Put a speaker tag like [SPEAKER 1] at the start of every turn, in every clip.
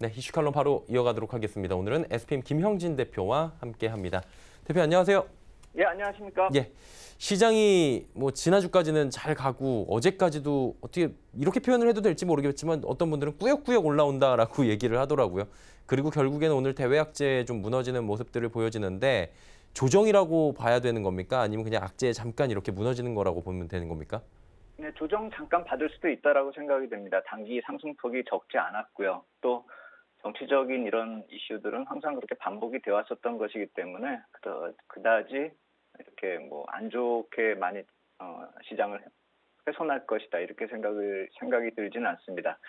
[SPEAKER 1] 네, 이슈 칼럼 바로 이어가도록 하겠습니다. 오늘은 SPM 김형진 대표와 함께합니다. 대표 안녕하세요.
[SPEAKER 2] 예, 안녕하십니까?
[SPEAKER 1] 예, 시장이 뭐 지난주까지는 잘 가고 어제까지도 어떻게 이렇게 표현을 해도 될지 모르겠지만 어떤 분들은 꾸역꾸역 올라온다라고 얘기를 하더라고요. 그리고 결국에는 오늘 대외악재에 좀 무너지는 모습들을 보여지는데 조정이라고 봐야 되는 겁니까? 아니면 그냥 악재에 잠깐 이렇게 무너지는 거라고 보면 되는 겁니까?
[SPEAKER 2] 네, 조정 잠깐 받을 수도 있다라고 생각이 됩니다. 단기 상승폭이 적지 않았고요. 또 정치적인 이런 이슈들은 항상 그렇게 반복이 되어 왔었던 것이기 때문에 그다지 이렇게 뭐 안 좋게 많이 시장을 훼손할 것이다 이렇게 생각이 들지는 않습니다.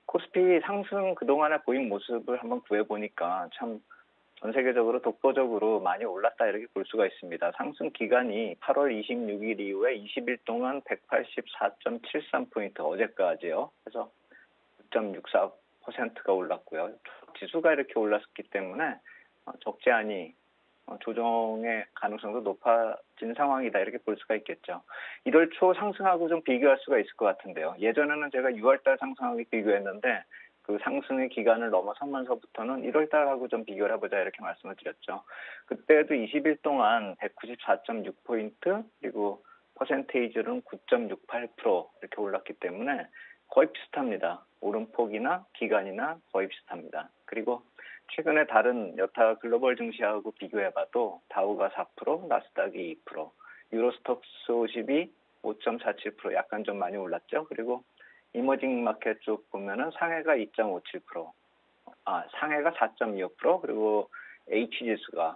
[SPEAKER 2] 코스피 상승 그동안에 보인 모습을 한번 구해보니까 참 전 세계적으로 독보적으로 많이 올랐다 이렇게 볼 수가 있습니다. 상승 기간이 8월 26일 이후에 20일 동안 184.73포인트 어제까지요. 그래서 9.64%가 올랐고요. 지수가 이렇게 올랐기 때문에 적지 않이 조정의 가능성도 높아진 상황이다 이렇게 볼 수가 있겠죠. 1월 초 상승하고 좀 비교할 수가 있을 것 같은데요. 예전에는 제가 6월달 상승하고 비교했는데 그 상승의 기간을 넘어서면서부터는 1월달하고 좀 비교를 해보자 이렇게 말씀을 드렸죠. 그때도 20일 동안 194.6포인트 그리고 퍼센테이지는 9.68% 이렇게 올랐기 때문에 거의 비슷합니다. 오름폭이나 기간이나 거의 비슷합니다. 그리고 최근에 다른 여타 글로벌 증시하고 비교해봐도 다우가 4%, 나스닥이 2%, 유로스톡스 50이 5.47% 약간 좀 많이 올랐죠. 그리고 이머징 마켓 쪽 보면은 상해가 2.57%, 상해가 4.25%, 그리고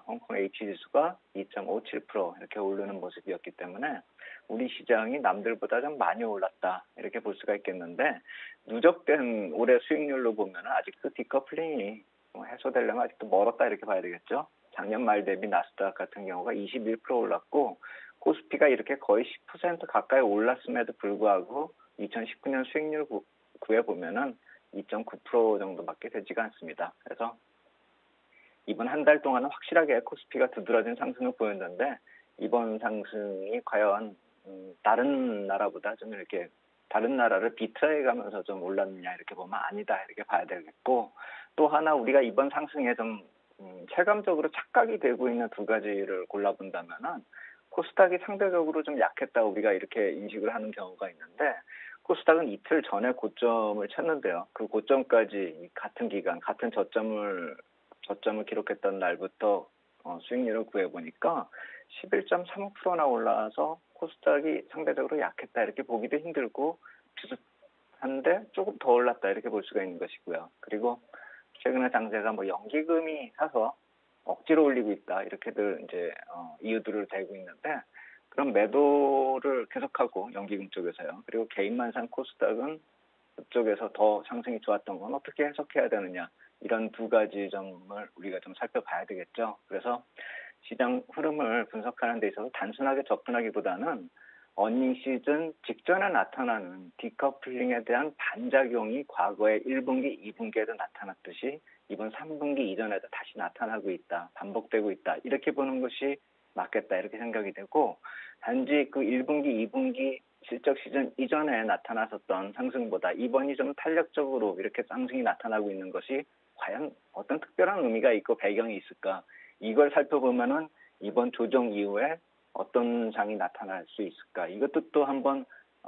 [SPEAKER 2] 홍콩 H지수가 2.57% 이렇게 오르는 모습이었기 때문에 우리 시장이 남들보다 좀 많이 올랐다 이렇게 볼 수가 있겠는데 누적된 올해 수익률로 보면은 아직도 디커플링이 해소되려면 아직도 멀었다 이렇게 봐야 되겠죠. 작년 말 대비 나스닥 같은 경우가 21% 올랐고 코스피가 이렇게 거의 10% 가까이 올랐음에도 불구하고 2019년 수익률 구해보면은 2.9% 정도밖에 되지가 않습니다. 그래서 이번 한 달 동안은 확실하게 코스피가 두드러진 상승을 보였는데 이번 상승이 과연 다른 나라보다 좀 이렇게 다른 나라를 비트해가면서 좀 올랐느냐 이렇게 보면 아니다 이렇게 봐야 되겠고 또 하나 우리가 이번 상승에 좀 체감적으로 착각이 되고 있는 두 가지를 골라본다면은 코스닥이 상대적으로 좀 약했다 우리가 이렇게 인식을 하는 경우가 있는데 코스닥은 이틀 전에 고점을 쳤는데요. 그 고점까지 같은 기간, 같은 저점을 기록했던 날부터 수익률을 구해보니까 11.35%나 올라와서 코스닥이 상대적으로 약했다 이렇게 보기도 힘들고 비슷한데 조금 더 올랐다 이렇게 볼 수가 있는 것이고요. 그리고 최근에 당세가 뭐 연기금이 사서 억지로 올리고 있다 이렇게들 이제 이유들을 대고 있는데 그런 매도를 계속하고 연기금 쪽에서요. 그리고 개인만산 코스닥은 그쪽에서 더 상승이 좋았던 건 어떻게 해석해야 되느냐 이런 두 가지 점을 우리가 좀 살펴봐야 되겠죠. 그래서 시장 흐름을 분석하는 데 있어서 단순하게 접근하기보다는 어닝 시즌 직전에 나타나는 디커플링에 대한 반작용이 과거에 1분기, 2분기에도 나타났듯이 이번 3분기 이전에도 다시 나타나고 있다, 반복되고 있다 이렇게 보는 것이 맞겠다 이렇게 생각이 되고 단지 그 1분기, 2분기 실적 시즌 이전에 나타났었던 상승보다 이번이 좀 탄력적으로 이렇게 상승이 나타나고 있는 것이 과연 어떤 특별한 의미가 있고 배경이 있을까 이걸 살펴보면은 이번 조정 이후에 어떤 장이 나타날 수 있을까 이것도 또 한번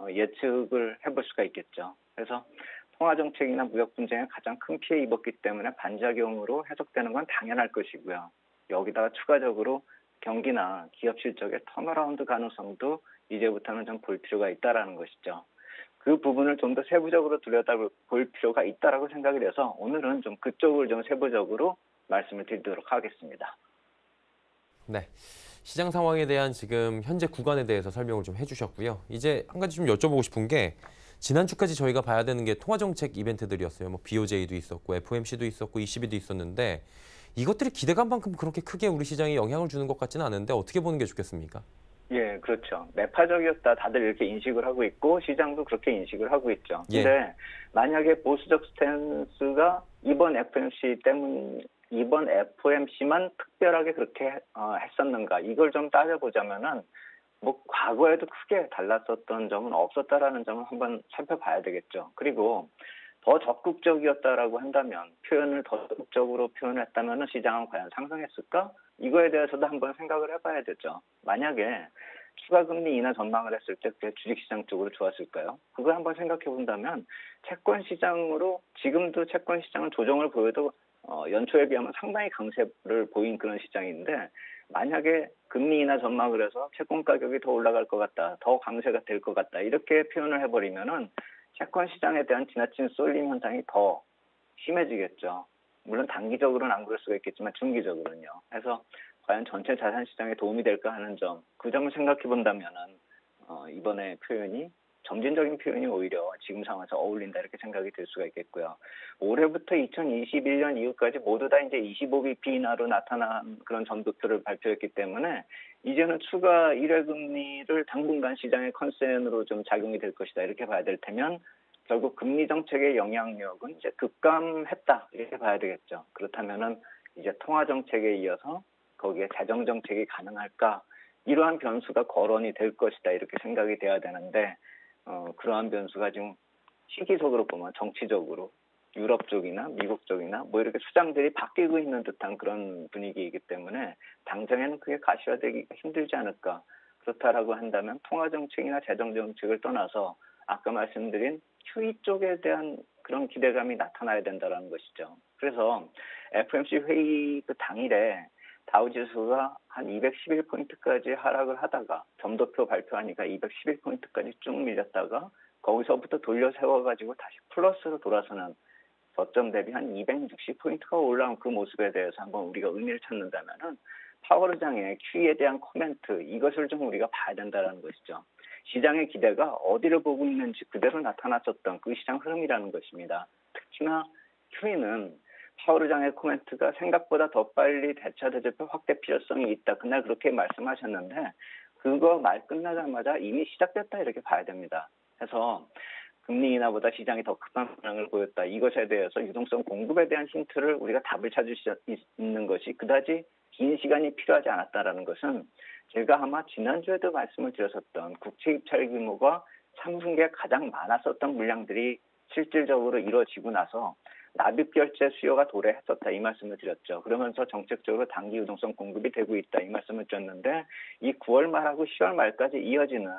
[SPEAKER 2] 예측을 해볼 수가 있겠죠. 그래서 통화정책이나 무역 분쟁에 가장 큰 피해 입었기 때문에 반작용으로 해석되는 건 당연할 것이고요. 여기다가 추가적으로 경기나 기업 실적의 턴어라운드 가능성도 이제부터는 좀 볼 필요가 있다라는 것이죠. 그 부분을 좀 더 세부적으로 들여다볼 필요가 있다라고 생각을 해서 오늘은 좀 그쪽을 좀 세부적으로 말씀을 드리도록 하겠습니다.
[SPEAKER 1] 네, 시장 상황에 대한 지금 현재 구간에 대해서 설명을 좀 해주셨고요. 이제 한 가지 좀 여쭤보고 싶은 게 지난주까지 저희가 봐야 되는 게 통화정책 이벤트들이었어요. 뭐 BOJ도 있었고 FOMC도 있었고 ECB도 있었는데 이것들이 기대감만큼 그렇게 크게 우리 시장에 영향을 주는 것 같지는 않은데 어떻게 보는 게 좋겠습니까?
[SPEAKER 2] 예, 그렇죠. 매파적이었다 다들 이렇게 인식을 하고 있고 시장도 그렇게 인식을 하고 있죠.
[SPEAKER 1] 예.
[SPEAKER 2] 근데 만약에 보수적 스탠스가 이번 FOMC만 특별하게 그렇게 했었는가 이걸 좀 따져보자면은 뭐 과거에도 크게 달랐었던 점은 없었다라는 점을 한번 살펴봐야 되겠죠. 그리고 더 적극적이었다라고 한다면, 표현을 더 적극적으로 표현했다면 시장은 과연 상승했을까? 이거에 대해서도 한번 생각을 해봐야 되죠. 만약에 추가 금리 인하 전망을 했을 때 그게 주식시장 쪽으로 좋았을까요? 그걸 한번 생각해 본다면 채권 시장으로, 지금도 채권 시장은 조정을 보여도 연초에 비하면 상당히 강세를 보인 그런 시장인데, 만약에 금리 인하 전망을 해서 채권 가격이 더 올라갈 것 같다, 더 강세가 될 것 같다, 이렇게 표현을 해버리면은 채권 시장에 대한 지나친 쏠림 현상이 더 심해지겠죠. 물론 단기적으로는 안 그럴 수가 있겠지만 중기적으로는요. 그래서 과연 전체 자산 시장에 도움이 될까 하는 점, 그 점을 생각해 본다면은 이번에 표현이, 점진적인 표현이 오히려 지금 상황에서 어울린다, 이렇게 생각이 들 수가 있겠고요. 올해부터 2021년 이후까지 모두 다 이제 25bp 인하로 나타난 그런 전도표를 발표했기 때문에 이제는 추가 1회 금리를 당분간 시장의 컨센으로 좀 작용이 될 것이다, 이렇게 봐야 될 테면 결국 금리 정책의 영향력은 이제 급감했다, 이렇게 봐야 되겠죠. 그렇다면은 이제 통화 정책에 이어서 거기에 재정 정책이 가능할까? 이러한 변수가 거론이 될 것이다, 이렇게 생각이 돼야 되는데, 그러한 변수가 지금 시기적으로 보면 정치적으로 유럽 쪽이나 미국 쪽이나 뭐 이렇게 수장들이 바뀌고 있는 듯한 그런 분위기이기 때문에 당장에는 그게 가시화되기가 힘들지 않을까. 그렇다라고 한다면 통화 정책이나 재정 정책을 떠나서 아까 말씀드린 QE 쪽에 대한 그런 기대감이 나타나야 된다는 것이죠. 그래서 FOMC 회의 그 당일에 다우지수가 한 211포인트까지 하락을 하다가 점도표 발표하니까 211포인트까지 쭉 밀렸다가 거기서부터 돌려 세워가지고 다시 플러스로 돌아서는 저점 대비 한 260포인트가 올라온 그 모습에 대해서 한번 우리가 의미를 찾는다면은 파월 의장의 QE에 대한 코멘트, 이것을 좀 우리가 봐야 된다는 것이죠. 시장의 기대가 어디를 보고 있는지 그대로 나타났었던 그 시장 흐름이라는 것입니다. 특히나 QE는 파월 의장의 코멘트가 생각보다 더 빨리 대차 대조표 확대 필요성이 있다, 그날 그렇게 말씀하셨는데 그거 말 끝나자마자 이미 시작됐다, 이렇게 봐야 됩니다. 그래서 금리 인하보다 시장이 더 급한 반응을 보였다, 이것에 대해서 유동성 공급에 대한 힌트를 우리가 답을 찾을 수 있는 것이 그다지 긴 시간이 필요하지 않았다라는 것은, 제가 아마 지난주에도 말씀을 드렸었던 국채 입찰 규모가 3분기에 가장 많았었던 물량들이 실질적으로 이루어지고 나서 납입 결제 수요가 도래했었다, 이 말씀을 드렸죠. 그러면서 정책적으로 단기 유동성 공급이 되고 있다, 이 말씀을 드렸는데, 이 9월 말하고 10월 말까지 이어지는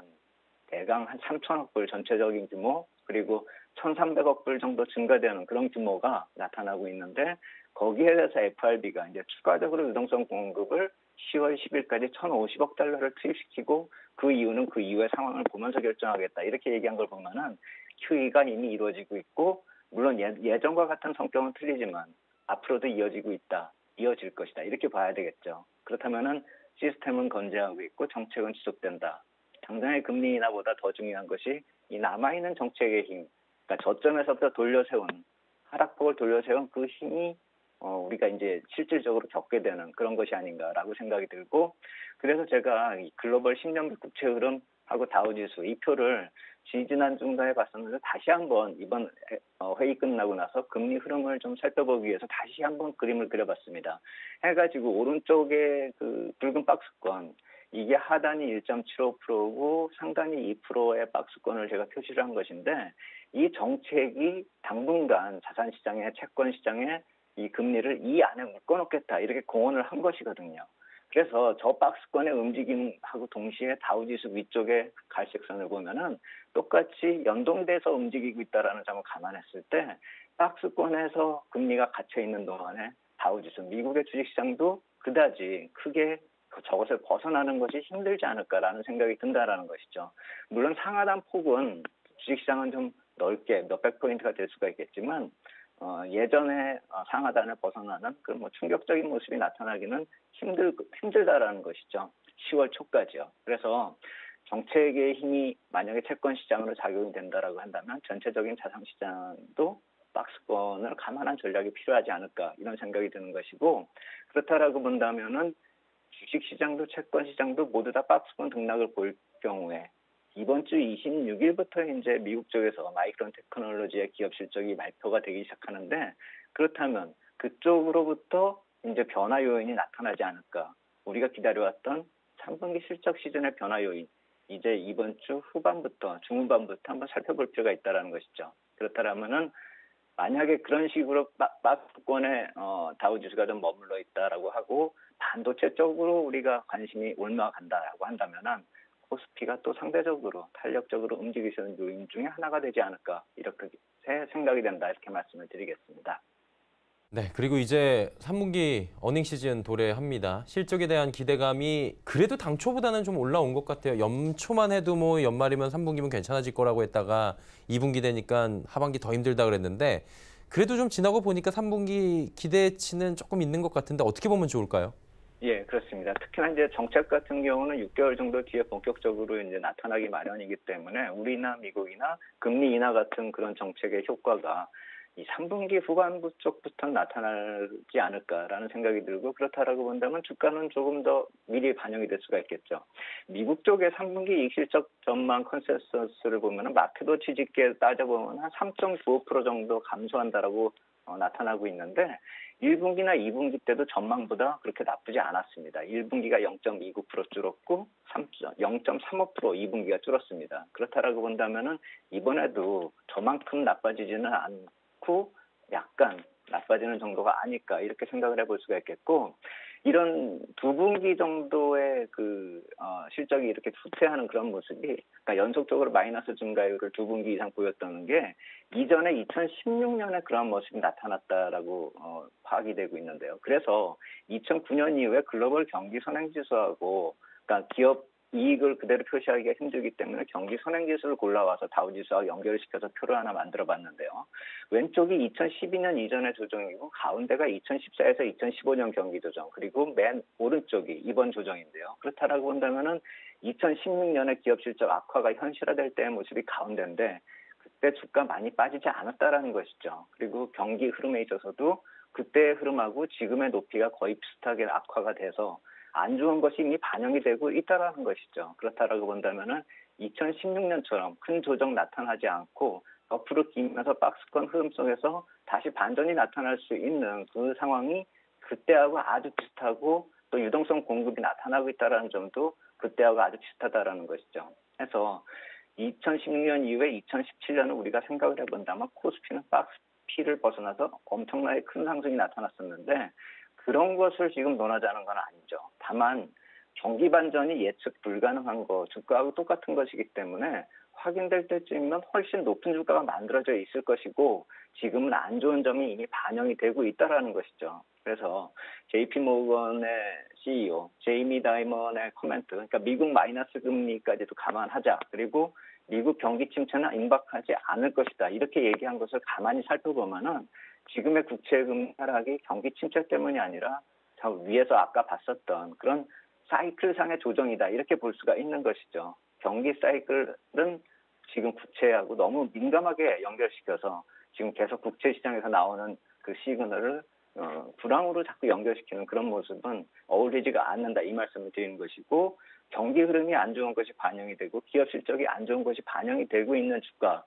[SPEAKER 2] 대강 한 3천억 불 전체적인 규모, 그리고 1,300억 불 정도 증가되는 그런 규모가 나타나고 있는데, 거기에 대해서 FRB가 이제 추가적으로 유동성 공급을 10월 10일까지 1,050억 달러를 투입시키고 그 이유는 그 이후의 상황을 보면서 결정하겠다, 이렇게 얘기한 걸 보면은 QE가 이미 이루어지고 있고, 물론 예전과 같은 성격은 틀리지만 앞으로도 이어질 것이다, 이렇게 봐야 되겠죠. 그렇다면은 시스템은 건재하고 있고 정책은 지속된다. 당장의 금리 인하보다 더 중요한 것이 이 남아있는 정책의 힘, 그러니까 저점에서부터 하락폭을 돌려세운 그 힘이 우리가 이제 실질적으로 겪게 되는 그런 것이 아닌가라고 생각이 들고, 그래서 제가 이 글로벌 10년물 국채 흐름하고 다우지수 이 표를 지난 중간에 봤었는데, 다시 한번 이번 회의 끝나고 나서 금리 흐름을 좀 살펴보기 위해서 다시 한번 그림을 그려봤습니다. 해가지고 오른쪽에 그 붉은 박스권, 이게 하단이 1.75%고 상단이 2%의 박스권을 제가 표시를 한 것인데, 이 정책이 당분간 자산시장에, 채권시장에 이 금리를 이 안에 묶어놓겠다, 이렇게 공언을 한 것이거든요. 그래서 저 박스권의 움직임하고 동시에 다우지수 위쪽에 갈색선을 보면은 똑같이 연동돼서 움직이고 있다라는 점을 감안했을 때, 박스권에서 금리가 갇혀 있는 동안에 다우지수, 미국의 주식시장도 그다지 크게 저것을 벗어나는 것이 힘들지 않을까라는 생각이 든다라는 것이죠. 물론 상하단 폭은 주식시장은 좀 넓게 몇백 포인트가 될 수가 있겠지만 예전에 상하단을 벗어나는 그런 뭐 충격적인 모습이 나타나기는 힘들다라는 것이죠. 10월 초까지요. 그래서 정책의 힘이 만약에 채권 시장으로 작용이 된다라고 한다면 전체적인 자산 시장도 박스권을 감안한 전략이 필요하지 않을까, 이런 생각이 드는 것이고, 그렇다라고 본다면은 주식 시장도 채권 시장도 모두 다 박스권 등락을 볼 경우에 이번 주 26일부터 이제 미국 쪽에서 마이크론 테크놀로지의 기업 실적이 발표가 되기 시작하는데, 그렇다면 그쪽으로부터 이제 변화 요인이 나타나지 않을까. 우리가 기다려왔던 3분기 실적 시즌의 변화 요인, 이제 이번 주 중후반부터 한번 살펴볼 필요가 있다는 것이죠. 그렇다면은 만약에 그런 식으로 박스권에 다우지수가 좀 머물러 있다라고 하고 반도체 쪽으로 우리가 관심이 올라간다라고 한다면은 코스피가 또 상대적으로 탄력적으로 움직일 수 있는 요인 중에 하나가 되지 않을까 이렇게 생각이 된다 이렇게 말씀을 드리겠습니다.
[SPEAKER 1] 네, 그리고 이제 3분기 어닝 시즌 도래합니다. 실적에 대한 기대감이 그래도 당초보다는 좀 올라온 것 같아요. 연초만 해도 뭐 연말이면 3분기면 괜찮아질 거라고 했다가 2분기 되니까 하반기 더 힘들다 그랬는데 그래도 좀 지나고 보니까 3분기 기대치는 조금 있는 것 같은데 어떻게 보면 좋을까요?
[SPEAKER 2] 예, 그렇습니다. 특히나 이제 정책 같은 경우는 6개월 정도 뒤에 본격적으로 이제 나타나기 마련이기 때문에 우리나 미국이나 금리 인하 같은 그런 정책의 효과가 이 3분기 후반부 쪽부터 나타나지 않을까라는 생각이 들고 그렇다라고 본다면 주가는 조금 더 미리 반영이 될 수가 있겠죠. 미국 쪽의 3분기 이익 실적 전망 컨센서스를 보면 마켓워치 집계 따져보면 한 3.95% 정도 감소한다라고 나타나고 있는데 1분기나 2분기 때도 전망보다 그렇게 나쁘지 않았습니다. 1분기가 0.29% 줄었고 0.35% 2분기가 줄었습니다. 그렇다라고 본다면은 이번에도 저만큼 나빠지지는 않고 약간 나빠지는 정도가 아닐까 이렇게 생각을 해볼 수가 있겠고 이런 두 분기 정도의 실적이 이렇게 후퇴하는 그런 모습이 그러니까 연속적으로 마이너스 증가율을 두 분기 이상 보였던 게 이전에 2016년에 그런 모습이 나타났다라고 파악이 되고 있는데요. 그래서 2009년 이후에 글로벌 경기 선행지수하고 그러니까 기업 이익을 그대로 표시하기가 힘들기 때문에 경기 선행지수를 골라와서 다우지수와 연결시켜서 표를 하나 만들어봤는데요. 왼쪽이 2012년 이전의 조정이고 가운데가 2014에서 2015년 경기 조정 그리고 맨 오른쪽이 이번 조정인데요. 그렇다라고 본다면은 2016년에 기업 실적 악화가 현실화될 때의 모습이 가운데인데 그때 주가 많이 빠지지 않았다라는 것이죠. 그리고 경기 흐름에 있어서도 그때의 흐름하고 지금의 높이가 거의 비슷하게 악화가 돼서 안 좋은 것이 이미 반영이 되고 있다라는 것이죠. 그렇다라고 본다면은 2016년처럼 큰 조정 나타나지 않고 옆으로 기면서 박스권 흐름 속에서 다시 반전이 나타날 수 있는 그 상황이 그때하고 아주 비슷하고 또 유동성 공급이 나타나고 있다는 점도 그때하고 아주 비슷하다라는 것이죠. 그래서 2016년 이후에 2017년은 우리가 생각을 해본다면 코스피는 박스피를 벗어나서 엄청나게 큰 상승이 나타났었는데 그런 것을 지금 논하자는 건 아니죠. 다만 경기 반전이 예측 불가능한 거 주가하고 똑같은 것이기 때문에 확인될 때쯤이면 훨씬 높은 주가가 만들어져 있을 것이고 지금은 안 좋은 점이 이미 반영이 되고 있다라는 것이죠. 그래서 JP 모건의 CEO 제이미 다이먼의 코멘트 그러니까 미국 마이너스 금리까지도 감안하자. 그리고 미국 경기 침체는 임박하지 않을 것이다. 이렇게 얘기한 것을 가만히 살펴보면은 지금의 국채금리 하락이 경기 침체 때문이 아니라 저 위에서 아까 봤었던 그런 사이클상의 조정이다. 이렇게 볼 수가 있는 것이죠. 경기 사이클은 지금 국채하고 너무 민감하게 연결시켜서 지금 계속 국채 시장에서 나오는 그 시그널을 불황으로 자꾸 연결시키는 그런 모습은 어울리지가 않는다. 이 말씀을 드리는 것이고 경기 흐름이 안 좋은 것이 반영이 되고 기업 실적이 안 좋은 것이 반영이 되고 있는 주가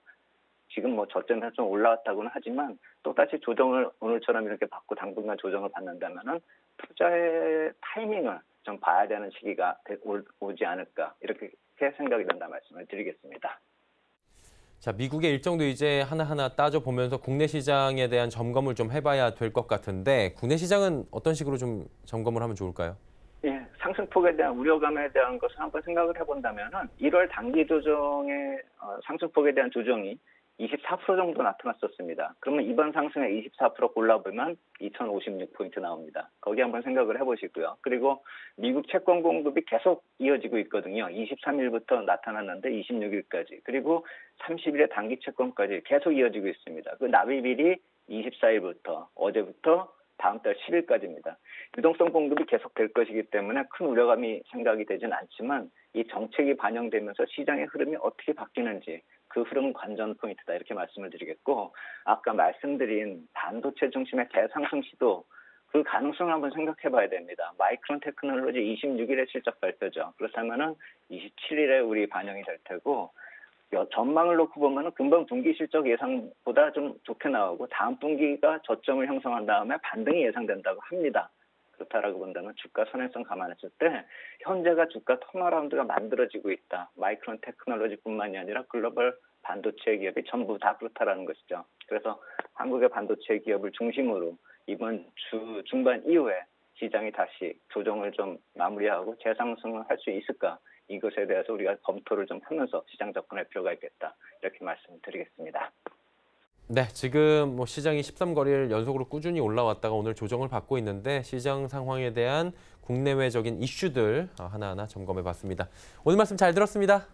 [SPEAKER 2] 지금 뭐 저점에서 좀 올라왔다고는 하지만 또다시 조정을 오늘처럼 이렇게 받고 당분간 조정을 받는다면은 투자의 타이밍을 좀 봐야 되는 시기가 오지 않을까 이렇게 생각이 된다 말씀을 드리겠습니다.
[SPEAKER 1] 자, 미국의 일정도 이제 하나하나 따져보면서 국내 시장에 대한 점검을 좀 해봐야 될 것 같은데 국내 시장은 어떤 식으로 좀 점검을 하면 좋을까요?
[SPEAKER 2] 예, 상승폭에 대한 우려감에 대한 것을 한번 생각을 해본다면은 1월 단기 조정의 상승폭에 대한 조정이 24% 정도 나타났었습니다. 그러면 이번 상승의 24% 골라보면 2056포인트 나옵니다. 거기 한번 생각을 해보시고요. 그리고 미국 채권 공급이 계속 이어지고 있거든요. 23일부터 나타났는데 26일까지. 그리고 30일에 단기 채권까지 계속 이어지고 있습니다. 그 납입일이 24일부터 어제부터 다음 달 10일까지입니다. 유동성 공급이 계속 될 것이기 때문에 큰 우려감이 생각이 되진 않지만 이 정책이 반영되면서 시장의 흐름이 어떻게 바뀌는지 그 흐름 관전 포인트다 이렇게 말씀을 드리겠고 아까 말씀드린 반도체 중심의 대상승 시도 그 가능성을 한번 생각해 봐야 됩니다. 마이크론 테크놀로지 26일에 실적 발표죠. 그렇다면은 27일에 우리 반영이 될 테고 전망을 놓고 보면은 금방 분기 실적 예상보다 좀 좋게 나오고 다음 분기가 저점을 형성한 다음에 반등이 예상된다고 합니다. 그렇다라고 본다면 주가 선행성 감안했을 때 현재가 주가 턴어라운드가 만들어지고 있다. 마이크론 테크놀로지뿐만이 아니라 글로벌 반도체 기업이 전부 다 그렇다라는 것이죠. 그래서 한국의 반도체 기업을 중심으로 이번 주 중반 이후에 시장이 다시 조정을 좀 마무리하고 재상승을 할 수 있을까? 이것에 대해서 우리가 검토를 좀 하면서 시장 접근할 필요가 있겠다. 이렇게 말씀드리겠습니다.
[SPEAKER 1] 네, 지금 뭐 시장이 13거래일 연속으로 꾸준히 올라왔다가 오늘 조정을 받고 있는데 시장 상황에 대한 국내외적인 이슈들 하나하나 점검해 봤습니다. 오늘 말씀 잘 들었습니다.